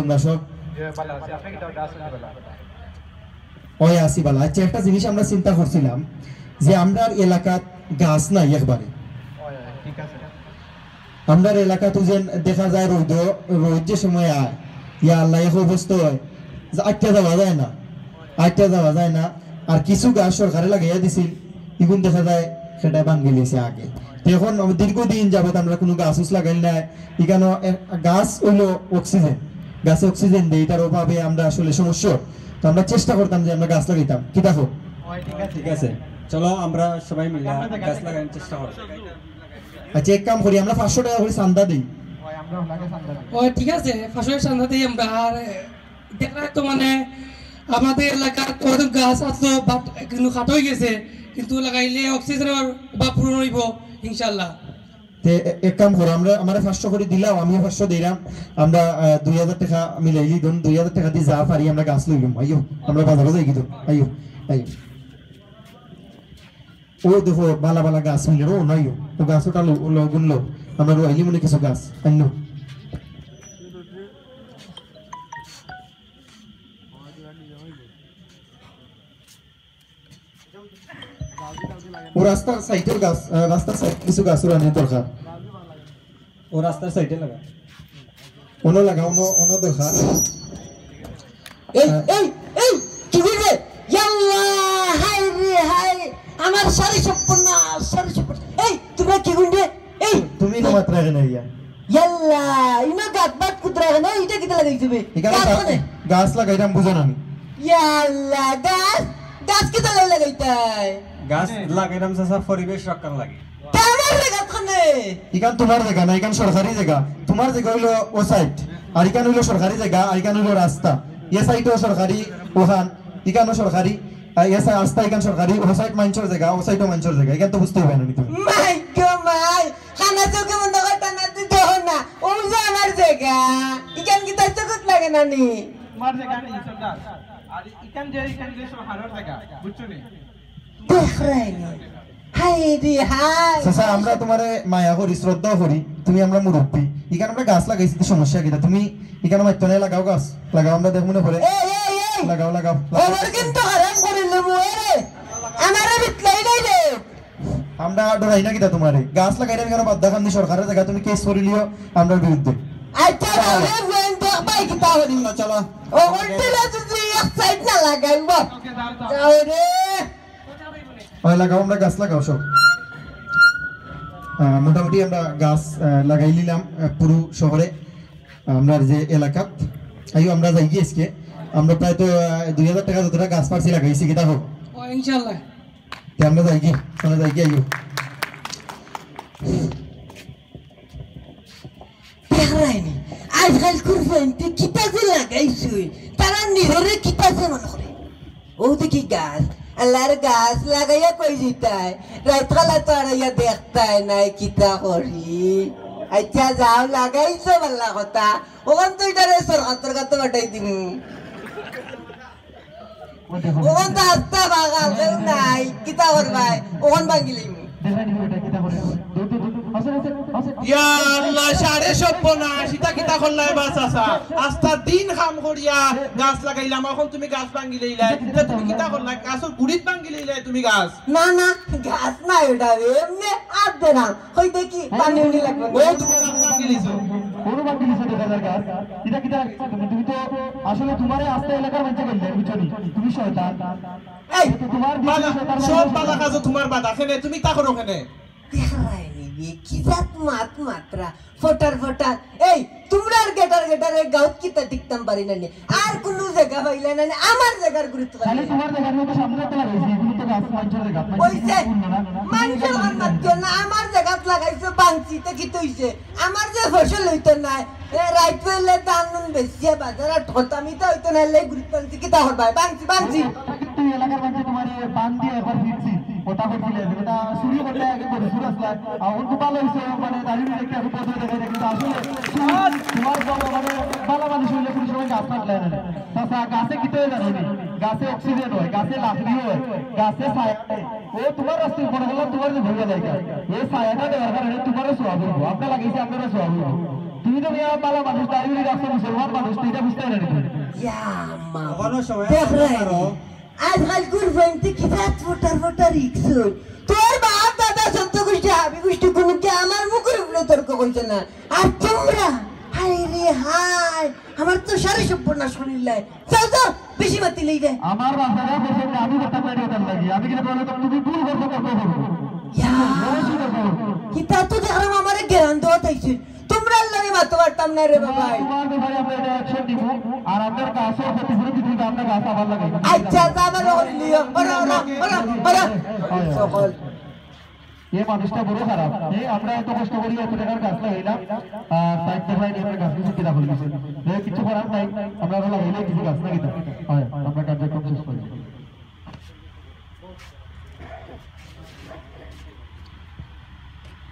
তোমরা সব ওই আসি বালা আচ্ছা একটা জিনিস আমরা চিন্তা করছিলাম যে আমরা এলাকাত গাছ নাই একবারে আমরা এলাকা তো যে দেখা যায় রোদ যে সময় আয় ইয়া আল্লাহ এক অবস্থা হয় যে আটটা যাওয়া যায় না আর কিছু গাছ সরকারে লাগাইয়া দিছিল এখন দেখা যায় সেটা ভাঙ্গি লিয়েছে আগে এখন দীর্ঘদিন যাবত আমরা কোনো গাছ লাগাই নাই এখানে গাছ হইলো অক্সিজেন গাছে অক্সিজেন দেয় এটার অভাবে আমরা আসলে সমস্যা তো আমরা চেষ্টা করতাম যে আমরা গাছ লাগাইতাম কি দেখো ঠিক আছে চলো আমরা সবাই মিলে গাছ লাগানোর চেষ্টা করি আচ্ছা এক কাম করি আমরা 500 টাকা করে চাঁদা দিই ঠিক আছে 500 টাকা চাঁদা দিই আমরা আর দেখা তো মানে আমাদের এলাকার কত গাছ আছে কিন্তু কাট হয়ে গেছে কিন্তু লাগাইলে অক্সিজেনের বা পূরণ হইব ইনশাআল্লাহ তে এক কাম করো আমরা আমারে 500 করে দিলাও আমিও 500 দিলাম আমরা 2000 টাকা মিলাইলি দন 2000 টাকা দিয়ে যা পারি আমরা গাছ লইলাম আইও আমরা বাজারে যাই কিন্তু আইও ও দেখো বালা বালা গাছ মিলে ও নাইও তো গাছটা গুনলো আমরা রইলি মনে কিছু গাছ আইনো ও রাস্তার সাইডের গাছ রাস্তার সাইড কিছু গাছ রানি দরকার ও রাস্তার সাইডে লাগা ওনো লাগা ওনো দরকার এই কি হইছে ইয়াল্লাহ হাই রে হাই আমার সারি সম্পূর্ণ এই তুমি কি গুন্ডে এই তুমি তো মাত্র এখানে ইয়া ইয়াল্লাহ ইনো গাত কুতরা না এটা কিটা লাগাইছিবে এখানে গাছ লাগাইরাম বুঝো না আমি ইয়াল্লাহ গাছ কিটা লাগাইতাই গাছ লাগাইরাম সাসা পরিবেশ রক্ষণ লাগে তোমার লাগা কোনে ইকান তোমার জায়গা না ইকান সরকারি জায়গা তোমার জায়গা হইলো ও সাইড আর ইকান হইলো সরকারি জায়গা আর ইকান হইলো রাস্তা এ সাইডও সরকারি ওখান ইকানও সরকারি এ সাইড রাস্তা ইকান সরকারি ও সাইড মাইনচর জায়গা ও সাইডও মাইনচর জায়গা ইকান তো বুঝতে হবে না তুমি মাই গো মাই খানা চোখে বন্ধ করতে না দিতে হয় না ও যে আমার জায়গা ইকান কি তার চোখত লাগে না নি তোমার জায়গা নেই সরকার আর ইকান যে সব হারার জায়গা বুঝছো নি দেখরাইনি হাই রে হাই সাসা আমরা তোমারে মায়া করি শ্রদ্ধা করি তুমি আমরা মুরব্বী ইকান আমরা গাছ লাগাইছি তো সমস্যা কিটা তুমি ইকান মাইতনে লাগাও গাছ লাগাও আমরা দেখব না পরে এই লাগাও ওর কিন্তু হারাম করে নেবো রে আমারে বিতলাই নাই রে আমরা ডরাই না কিটা তোমারে গাছ লাগাইরা কেন বাধ্যা খান্দি সরকারের জায়গা তুমি কেস করিলিও আমরা বিরুদ্ধে আচ্ছা রে ওয়েন তো বাই কি তাহলি চলো ও উল্টিলা যদি এক সাইড না লাগাইব যাও রে ওই লাগাও আমরা গাছ লাগাও সব মোটামুটি আমরা গাছ লাগাই নিলাম পুরো শহরে আমরা যে এলাকাত আইও আমরা যাই গিয়েছি আমরা প্রায় তো 2000 টাকা যতটা গাছ পারছি লাগাইছি কিটা হোক ইনশাআল্লাহ আমরা যাই গিয়ে আইও দেখরাইনি আজকাল কুরবানিতে কিতা যে লাগাইছো তারা নিহরে কিতা যে মনে করে ও দেখি গাছ আল্লাহর গাছ লাগাইয়া কই জিতায় রাত কালা তো আড়াইয়া দেখতায় নাই কিতা করি আচ্ছা যাও লাগাইছো ভাল্লা কথা ওখান তো এটারে সরকার কাছে পাঠাই দিমু ওখান তো আস্তা বাগাল কেউ নাই কিতা করবাই ওখান ভাঙিলিম ইয়া আল্লাহ সাড়ে সপ্পনা সীতা কিতা করলাই বাস আসা আস্তা দিন কাম করিয়া গাছ লাগাইলাম এখন তুমি গাছ ভাঙি লইলাই তুমি কিতা করলাই গাছের গুড়িত ভাঙি লইলাই তুমি গাছ না গাছ না ওটা এমনি আর দে না কই দেখি পানি উনি লাগবে ও তুমি গাছ ভাঙি লইছো কোন বাকি দিছো 2000 গাছ কিটা তুমি তো আসলে তোমারে আস্তে এলাকার মধ্যে গেলে বুঝছনি তুমি শয়তান এই তোমার বালা সব বালা কাজ তোমার বাদা খেনে তুমি তা করো খেনে দেখরাইনি কি জাত মাত্রা ফটার এই তোমরার গেটার গাউত কিতা টিকতাম পারি না আর কোন জায়গা হইলে না আমার জায়গার গুরুত্ব তাহলে তোমার জায়গার মধ্যে সামনে তো লাগাইছি এগুলো তো গাছ মাইনচর জায়গা ওইছে মানুষের মাত্র না আমার জায়গাত লাগাইছো বাংচি তো কি তইছে আমার যে ফসল হইতো না রাইট হইলে দান বেশিয়া বাজার আর ঠতামিতে হইতো না লাই গুরুত্ব কিতা হরবাই বাংচি তুই এলাকার মধ্যে তোমার বান দিয়ে একবার ফিরছি ওটা করছিলে ওটা শুরু করলে আগে করে শুরু আসলে এখন তো ভালো হয়েছে মানে দাঁড়িয়ে দেখে এখন পথে দেখাই কিন্তু আসলে তোমার মানে ভালো মানুষ হইলে কোনো সময় গাছ কাটলে না তাছাড়া গাছে কি তো জানো গাছে অক্সিজেন হয় গাছে লাকড়ি হয় গাছে ছায়া ও তোমার রাস্তায় উপরে হলো তোমার যে ভুলে যায় এই ছায়াটা দেওয়ার কারণে তোমারও সোয়াব হইব আপনার লাগিয়েছে আপনারা সোয়াব হইব তুমি তো ভালো মানুষ দাঁড়িয়ে রাখছো মুসলমান মানুষ এটা বুঝতে পরিষ্কার রেখে ইয়া মা ওখানে সময় দেখ রে আরো আজকাল কুরবানিতে কি রাত ফোটার রিক্স তোর বাপ দাদা সত্য গোষ্ঠী হাবি গোষ্ঠী কোনো কি আমার মুখের উপরে তর্ক করছে না আর তোমরা হাই রে হাই আমার তো সারে সর্বনাশ করিলাই চল তো বেশি বাতি লই দে আমার বাচ্চারা বলছে যে আমি কথা মারি ওটার লাগি আমি কিন্তু বলে তো তুমি ভুল করছো করবো ইয়া কি তা তো দেখলাম আমারে গেরান দেওয়া তাইছে তোমরা লাগে মাতো পারতাম না রে বাবা তোমার ব্যাপারে আমরা এটা অ্যাকশন দিব আর আপনার গাছও ক্ষতিপূরণ দিতে আপনার গাছ আবার লাগে আচ্ছা আমার ওরে লিও ওরা সকল এই মানুষটা বড় খারাপ এই আমরা এত কষ্ট করি এত টাকার গাছ লাগাইলাম আর সাইড থেকে আমরা গাছ কিছু কিনা বলি কিছু করার নাই আমরা লাগাইলে কিছু গাছ না কিনা হয় আমরা কার্যক্রম শেষ করি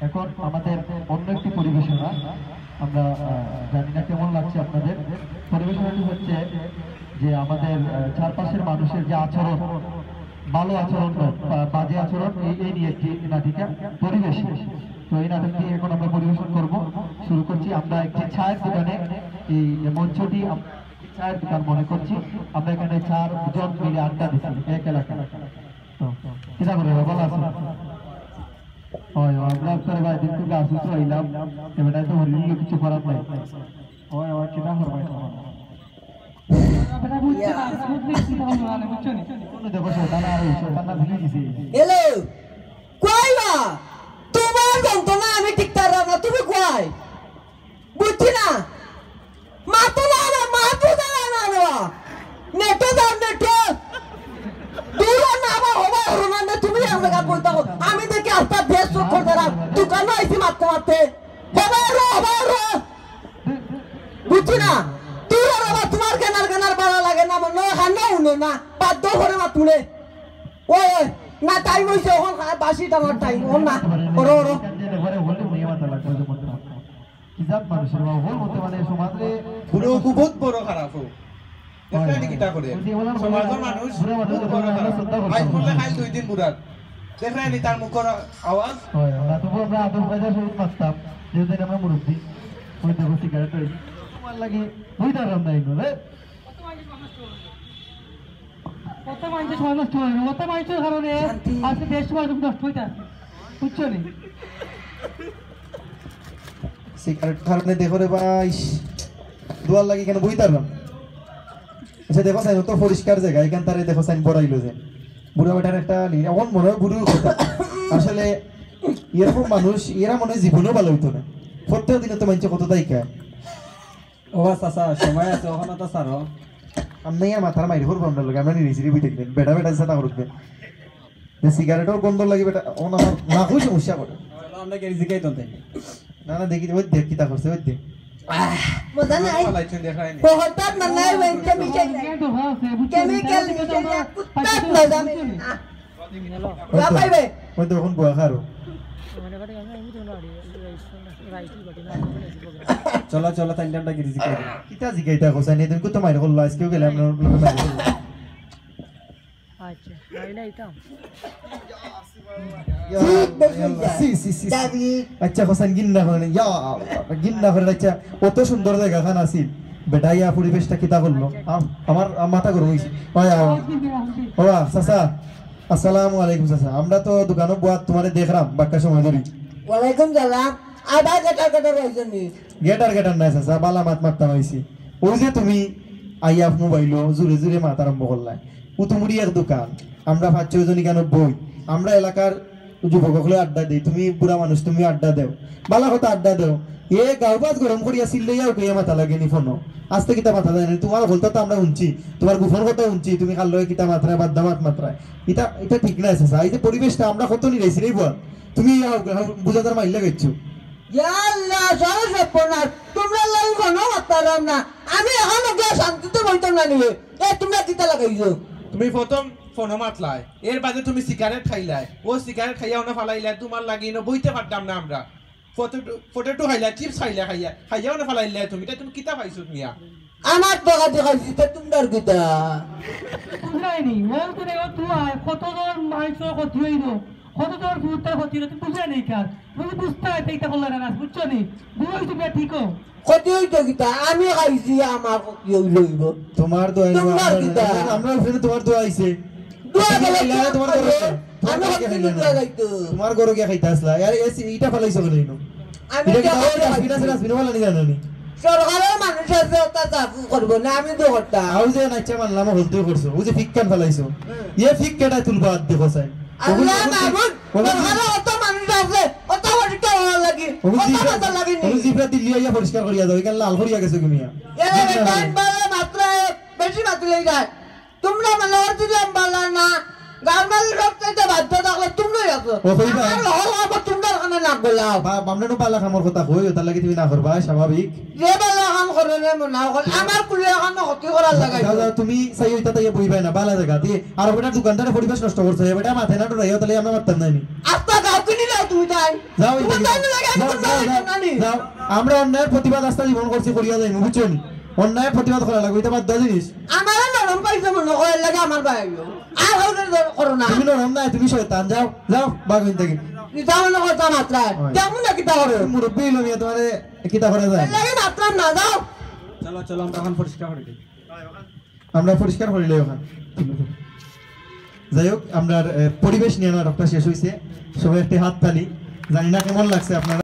এখন আমাদের অন্য একটি পরিবেশনা আমরা জানি না কেমন লাগছে আপনাদের পরিবেশনাটি হচ্ছে যে আমাদের চারপাশের মানুষের যে আচরণ ভালো আচরণ বাজে আচরণ এই নিয়ে একটি নাটিকা পরিবেশ তো এই নাটকটি এখন আমরা পরিবেশন করব শুরু করছি আমরা একটি চায়ের দোকানে এই মঞ্চটি চায়ের দোকান মনে করছি আমরা এখানে 4 জন মিলে আড্ডা দিচ্ছি এক এলাকা তো কিনা করে ভালো আছে হয় আমরা করে ভাই দিন থেকে আসুস হইলাম এবারে তো হরিল কিছু করার নাই হয় হয় কিনা করবে দেখো শয়তানা আর শয়তানা ভিড়ে গেছে হ্যালো কই না তোমার যন্ত্রণা আমি ঠিক পারলাম না তুমি কই বুঝছি না মাতো না নেটো দাও নেটো দূর না বা হবা হরনা না তুমি আমরা কা বলতো আমি দেখি আস্তা বেশ চোখর দাঁড়া দোকানে আইছি মারতে হবা রো বুঝছি না দূর আর তোমার কেনার ভালো লাগে না মনে হান্না উনো না বাধ্য করে মা তুলে ওই না টাইম হইছে এখন বাসি টামার টাইম ও না ওরো ঘরে বলে নিয়ে মাথা লাগছে মন্ত্র কিজাত মানুষের হল মতে মানে সমাজে পুরো বহুত বড় খারাপ ও দেখলে কিটা করে সমাজের মানুষ বহুত বড় খারাপ আজ বললে খাইল 2 দিন বুড়াত দেখলে নি তার মুখের আওয়াজ হয় না তো আমরা আদব কায়দা সহিত মাস্তাম যেদিন আমরা মুরব্বি ওই দেখো সিগারেট হই তোমার লাগে বুইটা রাম নাই রে কত মানুষের সময় নষ্ট হয় কত মানুষের কারণে আজকে দেশ সমাজ নষ্ট হইতা বুঝছো নি সিগারেট কারণে দেখো রে ভাই দুয়ার লাগি কেন বইতার না আচ্ছা দেখো সাইন তো পরিষ্কার জায়গা এখান তারে দেখো সাইন বড়াইলো যে বুড়া বেটার একটা এমন মনে হয় বুড়োর কথা আসলে এরকম মানুষ এরা মনে হয় জীবনেও ভালো হইতো না প্রত্যেক দিনে তো মানুষ কত তাই খায় ও চাচা সময় আছে ওখানে তো সারো আমি আর মাথার মাইরে করবো আমরা লোক আমরা নিরিচিরি বই দেখবেন বেটা বেটা সাথে করবে সিগারেটও গন্ধ লাগে বেটা ও না না খুব সমস্যা করে আমরা গেড়ি জিগাই তো তাই না দেখি ওই দেখ কিতা করছে ওই দেখ মজা নাই পালাইছেন দেখায় নি বহুতত মনাই ওইতে মিশাই কেমিক্যাল মিশাই কুত্তাত মজা মে না পাইবে ওই তো এখন বুয়া খারো চলো চলো তাই আমরা গেড়ি জিগাই কিতা জিগাইতা কইছা নি দিন কত মাইরে করলো আজকেও গেলাম আমরা লোকে মাইরে করলো আচ্ছা নাইলে আইতাম আচ্ছা হোসেন গিন্না করেন গিন্না করেন আচ্ছা কত সুন্দর জায়গা খান আসিল বেটা ইয়া পরিবেশটা কিতা করলো আমার মাথা গরম হয়েছে বাবা চাচা আসসালামু আলাইকুম চাচা আমরা তো দোকানে বুয়া তোমারে দেখলাম বাক্কা সময় ধরি ওয়ালাইকুম সালাম আধা কাটা রইছেন নি গেটার নাই চাচা বালা মারতাম হয়েছি ওই যে তুমি আইয়া মোবাইলো জুড়ে জুড়ে মাত আরম্ভ করলাই উতুমুড়ি এক দোকান আমরা 5-6 জনই কেন বই আমরা এলাকার যুবকগুলো আড্ডা দিই তুমি বুড়া মানুষ তুমি আড্ডা দেও বালা কথা আড্ডা দেও এ গাওবাজ গরম করিয়া সিল্লাইয়া উঠাইয়া মাথা লাগেনি ফোনো আস্তে কিতা মাথা দেয় তোমার বলতে তো আমরা শুনছি তোমার গোপন কথা শুনছি তুমি খাল কিতা মাত্রায় বাদ্দামাত মাত্রায় এটা ঠিক না আছে এই যে পরিবেশটা আমরা কত নিরাইছি রে বল তুমি বুঝাদার মাইল্লা গেছো ইয়াল্লাহ সর্বনাশ তোমরা লাগি কোনো মাতারাম না আমি এখন গিয়া শান্তিতে বইতাম না নিয়ে এ তোমরা কিতা লাগাইছো তুমি প্রথম ফোন মাতলাই এর বাদে তুমি সিগারেট খাইলাই ও সিগারেট খাইয়া ওনা ফালাইলাই তোমার লাগি না বইতে পারতাম না আমরা ফটো খাইলা চিপস খাইয়া ওনা ফালাইলাই তুমি তুমি কিতা পাইছো মিয়া আমার টাকা দেখাইছি তা তোমরার কিতা বুঝাইনি ও তো দেখো তুই কতজন মানুষ ক্ষতি হইল কতজন ভূতের ক্ষতি হইল তুই বুঝাই নেই কার তুমি বুঝতে হয় এইটা করলে না বুঝছো নি বুঝাই তুমি ঠিক ক্ষতি হইতো কিতা আমি খাইছি আমার ক্ষতি লইব তোমার দোয়া হইলো, তোমার আমরা- কিতা? আমরা ওখানে তোমার দোয়া আইছে দোয়া তুমি বলে খাইলা না, তোমার গরু আমি তোমার গরু কে ক্ষতি খাইলা না? দোয়া গাইতো তোমার গরু কে খাইতে আসলা ইয়ার ইটা ফলাইছো কেন আমি এটা কি তো তাহলে আসবিনা সেটা আসবিনা বলা নি জানো নি সরকারের মানুষ আছে ওটা চাকু করবো না আমি তো করতাম আউ যে নাচা মানলাম হলতে করছো ও যে ফিক্কান ফলাইছো ইয়ে ফিক্কাটা তুলবা দেখো সাই আল্লাহ মাহমুদ সরকারের অত মানুষ আছে অত পরিষ্কার হওয়া লাগি অত মাথা লাগেনি জিফরা দিল্লি আইয়া পরিষ্কার করিয়া দাও এখানে লাল করিয়া গেছো তুমি এরে টাইম বালা মাত্র বেশি মাত্র লই যায় তোমরা মনে হচ্ছে যে বালা না গালমাল রক্ততে বাধ্য থাকলে তোমরাই আছো ও কইবা? আমার হল আবার তোমরা কানে না বলাও বামনে নো পালা খামর কথা কই তার লাগি তুমি না করবা স্বাভাবিক যে বালা কাম করে না মনে হয় আমার কুলে কানে ক্ষতি করার লাগাই যাও যাও তুমি চাই হইতা তাই বইবাই না বালা জায়গা দিয়ে আর ওটা দোকানদারে পরিবেশ নষ্ট করছে এটা মাথায় না ডরাইও তাহলে আমরা মারতাম না আস্তা গাও কিনি দাও তুমি তাই যাও তুমি তাই লাগে আমি যাও, তোমরা যাও, জানি যাও আমরা অন্যায়ের প্রতিবাদ আস্থা জীবন করছি করিয়া যাই বুঝছো নি অন্যায়ের প্রতিবাদ করা লাগবে এটা বাদ দাও জিনিস আমার নরম পাইছে মনে করে লাগে আমার বাইও আর হইলে করো না তুমি নরম নাই তুমি শয়তান যাও যাও বাগিন থেকে কিতা মনে করতা মাত্রা কেমন না কিতা করে মুরব্বী হইলো মিয়া তোমারে কিতা করে যায় লাগে মাত্রা না যাও চলো চলো আমরা এখন পরিষ্কার করে দিই আমরা পরিষ্কার করিলে ওখান যাই হোক আমরা পরিবেশ নিয়ে নাটকটা শেষ হয়েছে সবাই একটি হাত তালি জানি না কেমন লাগছে আপনারা